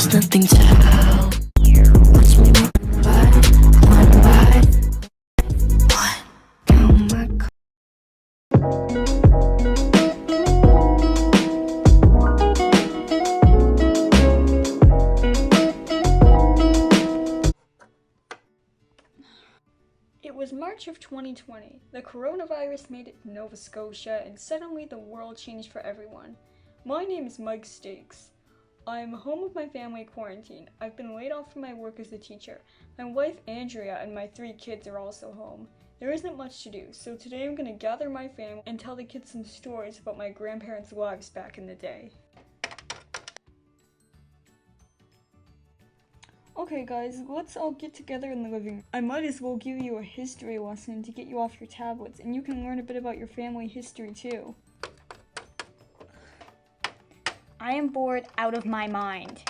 There's nothing to help. Watch me one by one. Oh my God. It was March of 2020. The coronavirus made it to Nova Scotia, and suddenly the world changed for everyone. My name is Mike Stakes. I'm home with my family quarantine. I've been laid off from my work as a teacher. My wife Andrea and my 3 kids are also home. There isn't much to do, so today I'm going to gather my family and tell the kids some stories about my grandparents' lives back in the day. Okay guys, let's all get together in the living room. I might as well give you a history lesson to get you off your tablets, and you can learn a bit about your family history too. I am bored out of my mind.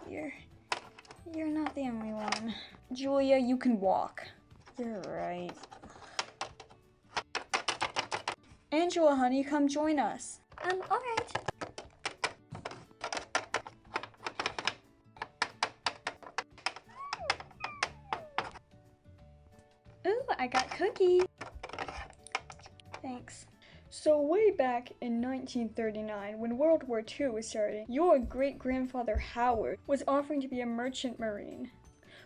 You're not the only one. Julia, you can walk. You're right. Angela, honey, come join us. Alright. Ooh, I got cookies. Thanks. So way back in 1939, when World War II was starting, your great-grandfather Howard was offering to be a merchant marine.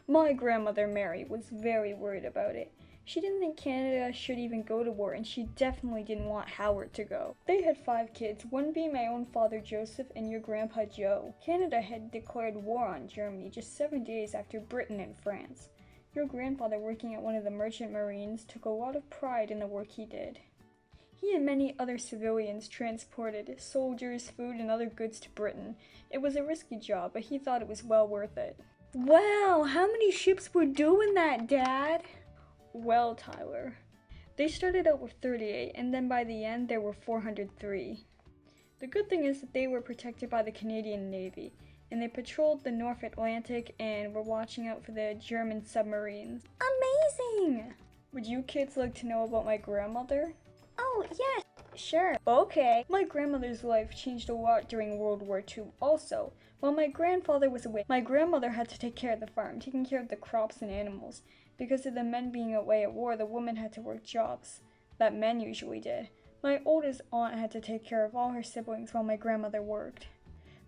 My grandmother Mary was very worried about it. She didn't think Canada should even go to war, and she definitely didn't want Howard to go. They had 5 kids, one being my own father Joseph and your grandpa Joe. Canada had declared war on Germany just 7 days after Britain and France. Your grandfather, working at one of the merchant marines, took a lot of pride in the work he did. He and many other civilians transported soldiers, food, and other goods to Britain. It was a risky job, but he thought it was well worth it. Wow, how many ships were doing that, Dad? Well, Tyler, they started out with 38, and then by the end there were 403. The good thing is that they were protected by the Canadian Navy, and they patrolled the North Atlantic and were watching out for the German submarines. Amazing! Would you kids like to know about my grandmother? Oh, yes, sure. Okay. My grandmother's life changed a lot during World War II also. While my grandfather was away, my grandmother had to take care of the farm, taking care of the crops and animals. Because of the men being away at war, the women had to work jobs that men usually did. My oldest aunt had to take care of all her siblings while my grandmother worked.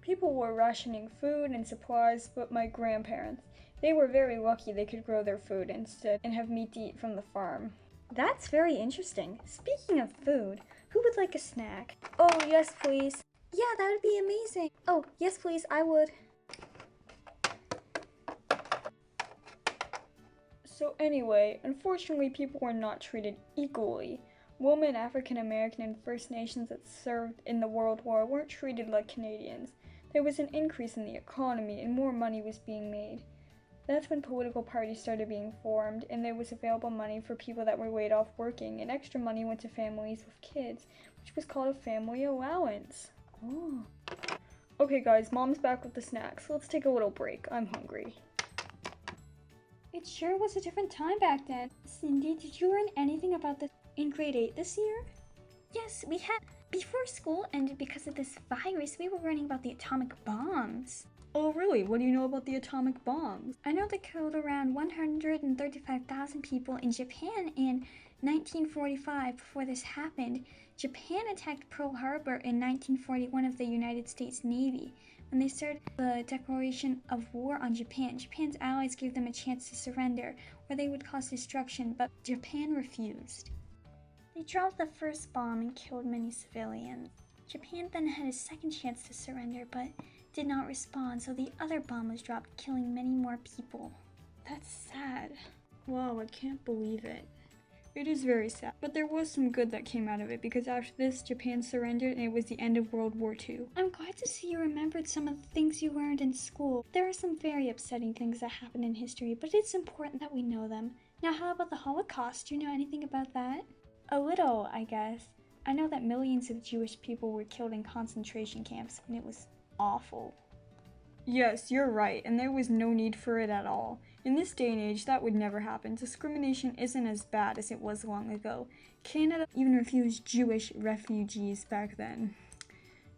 People were rationing food and supplies, but my grandparents, they were very lucky they could grow their food instead and have meat to eat from the farm. That's very interesting. Speaking of food, who would like a snack? Oh, yes, please. Yeah, that would be amazing. Oh, yes, please, I would. So anyway, unfortunately, people were not treated equally. Women, African American, and First Nations that served in the World War weren't treated like Canadians. There was an increase in the economy and more money was being made. That's when political parties started being formed, and there was available money for people that were laid off working, and extra money went to families with kids, which was called a family allowance. Oh. Okay guys, Mom's back with the snacks. Let's take a little break. I'm hungry. It sure was a different time back then. Cindy, did you learn anything about this in grade 8 this year? Yes, we had. Before school ended because of this virus, we were learning about the atomic bombs. Oh really? What do you know about the atomic bombs? I know they killed around 135,000 people in Japan in 1945. Before this happened, Japan attacked Pearl Harbor in 1941 of the United States Navy. When they started the declaration of war on Japan, Japan's allies gave them a chance to surrender, or they would cause destruction, but Japan refused. They dropped the first bomb and killed many civilians. Japan then had a second chance to surrender, but did not respond, so the other bomb was dropped, killing many more people. That's sad. Wow, I can't believe it. It is very sad, but there was some good that came out of it, because after this, Japan surrendered and it was the end of World War II. I'm glad to see you remembered some of the things you learned in school. There are some very upsetting things that happened in history, but it's important that we know them. Now, how about the Holocaust? Do you know anything about that? A little, I guess. I know that millions of Jewish people were killed in concentration camps, and it was awful. Yes, you're right, and there was no need for it at all. In this day and age, that would never happen. Discrimination isn't as bad as it was long ago. Canada even refused Jewish refugees back then.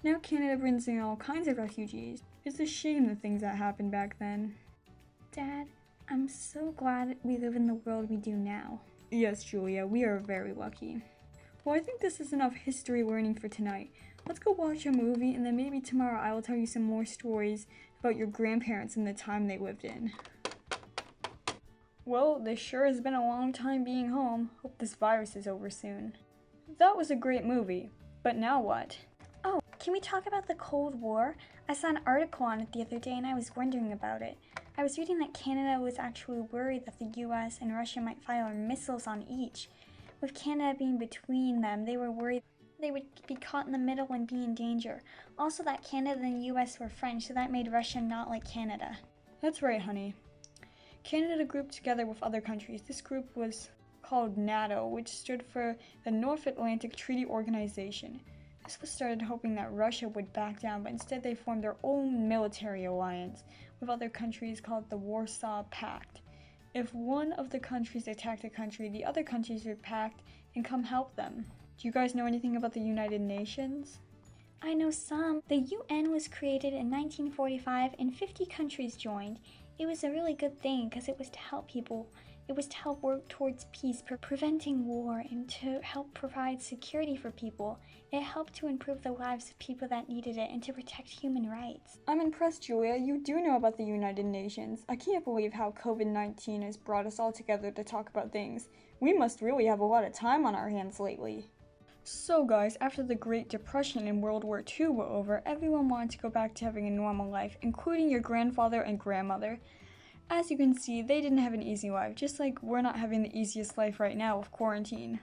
Now Canada brings in all kinds of refugees. It's a shame the things that happened back then. Dad, I'm so glad we live in the world we do now. Yes, Julia, we are very lucky. Well, I think this is enough history learning for tonight. Let's go watch a movie, and then maybe tomorrow I will tell you some more stories about your grandparents and the time they lived in. Well, this sure has been a long time being home. Hope this virus is over soon. That was a great movie, but now what? Oh, can we talk about the Cold War? I saw an article on it the other day and I was wondering about it. I was reading that Canada was actually worried that the US and Russia might fire missiles on each. With Canada being between them, they were worried they would be caught in the middle and be in danger. Also that Canada and the US were French, so that made Russia not like Canada. That's right, honey. Canada grouped together with other countries. This group was called NATO, which stood for the North Atlantic Treaty Organization. This was started hoping that Russia would back down, but instead they formed their own military alliance with other countries called the Warsaw Pact. If one of the countries attacked a country, the other countries would pact and come help them. Do you guys know anything about the United Nations? I know some. The UN was created in 1945 and 50 countries joined. It was a really good thing because it was to help people. It was to help work towards peace, preventing war, and to help provide security for people. It helped to improve the lives of people that needed it and to protect human rights. I'm impressed, Julia. You do know about the United Nations. I can't believe how COVID-19 has brought us all together to talk about things. We must really have a lot of time on our hands lately. So guys, after the Great Depression and World War II were over, everyone wanted to go back to having a normal life, including your grandfather and grandmother. As you can see, they didn't have an easy life, just like we're not having the easiest life right now with quarantine.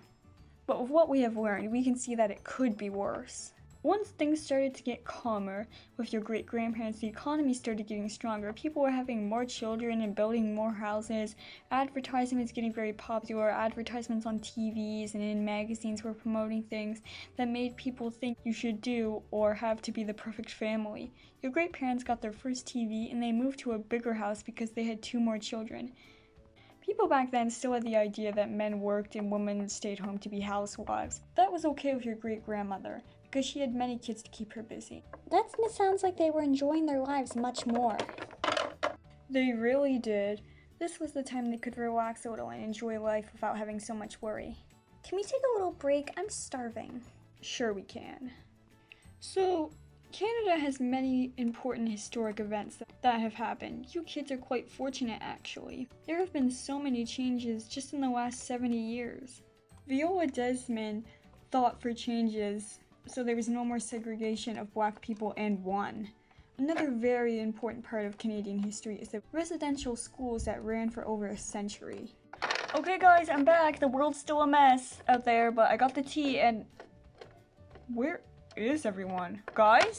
But with what we have learned, we can see that it could be worse. Once things started to get calmer with your great-grandparents, the economy started getting stronger. People were having more children and building more houses. Advertisements getting very popular. Advertisements on TVs and in magazines were promoting things that made people think you should do or have to be the perfect family. Your great-parents got their first TV and they moved to a bigger house because they had 2 more children. People back then still had the idea that men worked and women stayed home to be housewives. That was okay with your great-grandmother, because she had many kids to keep her busy. That sounds like they were enjoying their lives much more. They really did. This was the time they could relax a little and enjoy life without having so much worry. Can we take a little break? I'm starving. Sure we can. So, Canada has many important historic events that have happened. You kids are quite fortunate, actually. There have been so many changes just in the last 70 years. Viola Desmond fought for changes so there was no more segregation of black people and won. Another very important part of Canadian history is the residential schools that ran for over a century. Okay guys, I'm back. The world's still a mess out there, but I got the tea and... Where is everyone? Guys?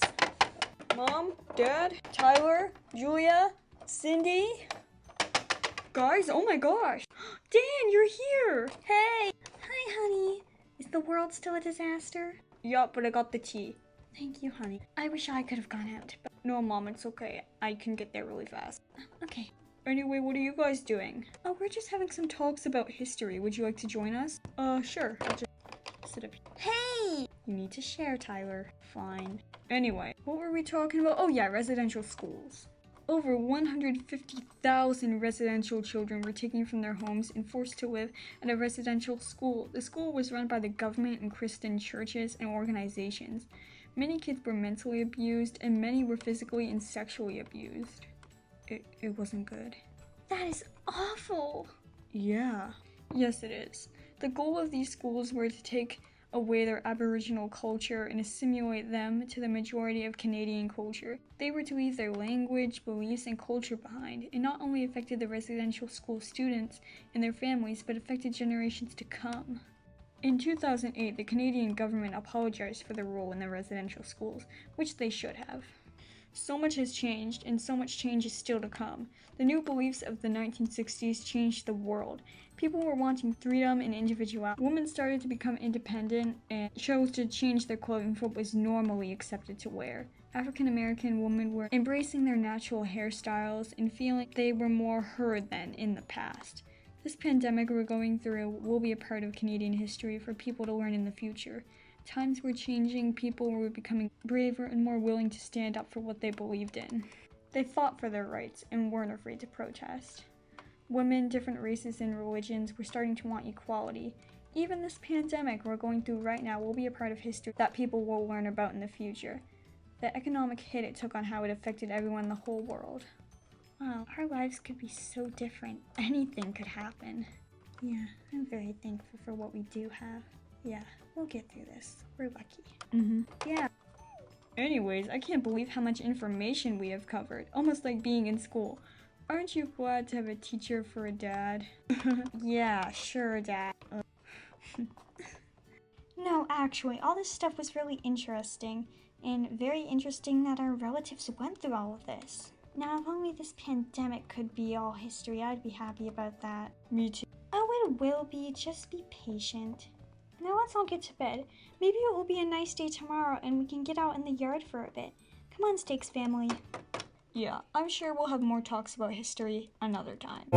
Mom? Dad? Tyler? Julia? Cindy? Guys, oh my gosh! Dan, you're here! Hey! Hi, honey. Is the world still a disaster? Yup, but I got the tea. Thank you, honey. I wish I could have gone out, but... No, Mom, it's okay. I can get there really fast. Okay. Anyway, what are you guys doing? Oh, we're just having some talks about history. Would you like to join us? Sure. I'll just sit up here. Hey! You need to share, Tyler. Fine. Anyway, what were we talking about? Oh yeah, residential schools. Over 150,000 residential children were taken from their homes and forced to live at a residential school. The school was run by the government and Christian churches and organizations. Many kids were mentally abused and many were physically and sexually abused. It wasn't good. That is awful. Yeah. Yes, it is. The goal of these schools were to take away their Aboriginal culture and assimilate them to the majority of Canadian culture. They were to leave their language, beliefs, and culture behind. It not only affected the residential school students and their families, but affected generations to come. In 2008, the Canadian government apologized for their role in the residential schools, which they should have. So much has changed, and so much change is still to come. The new beliefs of the 1960s changed the world. People were wanting freedom and individuality. Women started to become independent and chose to change their clothing for what was normally accepted to wear. African American women were embracing their natural hairstyles and feeling they were more heard than in the past. This pandemic we're going through will be a part of Canadian history for people to learn in the future. Times were changing, people were becoming braver and more willing to stand up for what they believed in. They fought for their rights and weren't afraid to protest. Women, different races and religions were starting to want equality. Even this pandemic we're going through right now will be a part of history that people will learn about in the future. The economic hit it took on how it affected everyone in the whole world. Wow, our lives could be so different. Anything could happen. Yeah, I'm very thankful for what we do have. Yeah, we'll get through this. We're lucky. Yeah. Anyways, I can't believe how much information we have covered. Almost like being in school. Aren't you glad to have a teacher for a dad? Yeah, sure, Dad. No, actually, all this stuff was really interesting, and very interesting that our relatives went through all of this. Now, if only this pandemic could be all history, I'd be happy about that. Me too. Oh, it will be, just be patient. Now let's all get to bed. Maybe it will be a nice day tomorrow and we can get out in the yard for a bit. Come on, Steaks family. Yeah, I'm sure we'll have more talks about history another time.